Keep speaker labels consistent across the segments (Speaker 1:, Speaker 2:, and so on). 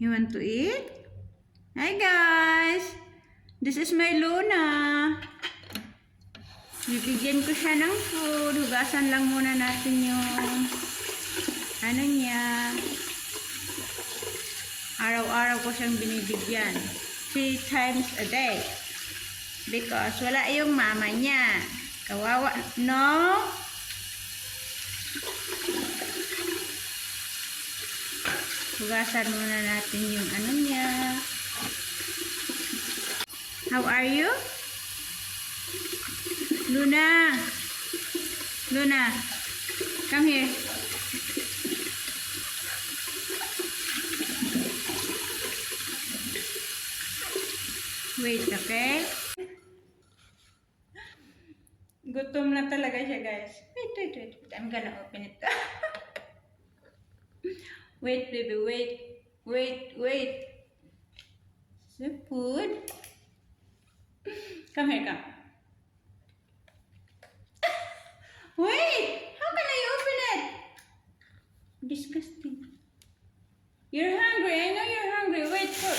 Speaker 1: You want to eat? Hi guys! This is my Luna. Bibigyan ko siya ng food. Hugasan lang muna natin yung ano niya. Araw-araw ko siyang binibigyan. 3 times a day. Because wala yung mama niya. Kawawa. No? Hugasan muna natin yung ano niya. How are you? Luna. Luna. Come here. Wait, okay? Gutom na talaga siya, guys. Wait. I'm gonna open it. Wait, baby, wait. The food. Come here, come. Wait! How can I open it? Disgusting. You're hungry. I know you're hungry. Wait for.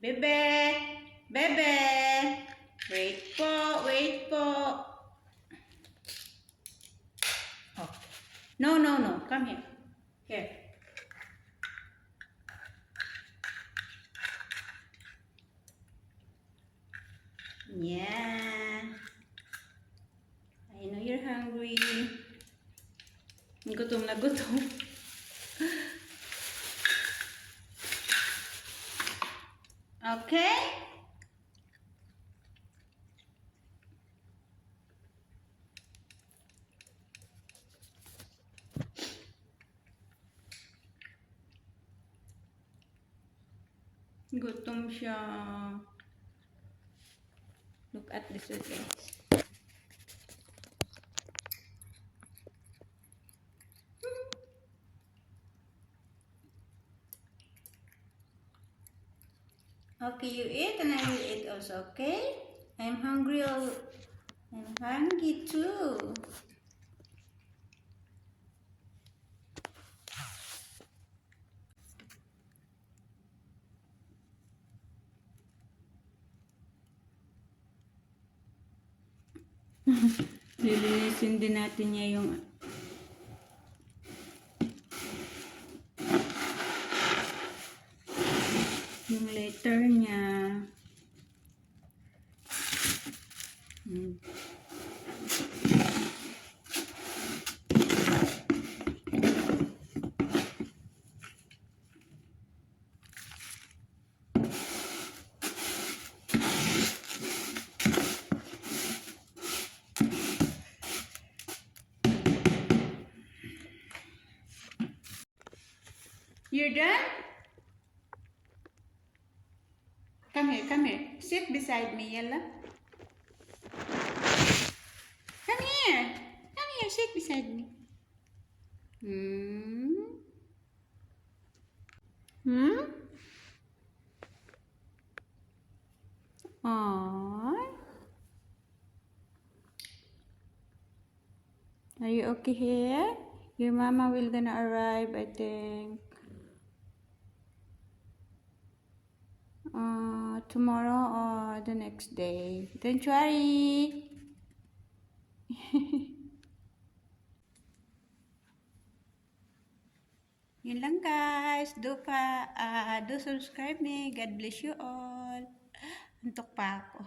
Speaker 1: Bebe. Wait po. Oh. No. Come here. Here. Yeah. I know you're hungry. Gutom na gutom. Okay? Gutom siya. Look at this, guys. Okay, you eat and I will eat also, okay? I'm hungry. I'm hungry too. Lilinisin din natin niya yung letter niya. You're done? Come here. Sit beside me, Yella. Come here, sit beside me. Aww. Are you okay here? Your mama will gonna arrive, I think. Tomorrow or the next day. Don't worry. Yun lang guys. Do subscribe me. God bless you all. Antok pa ako.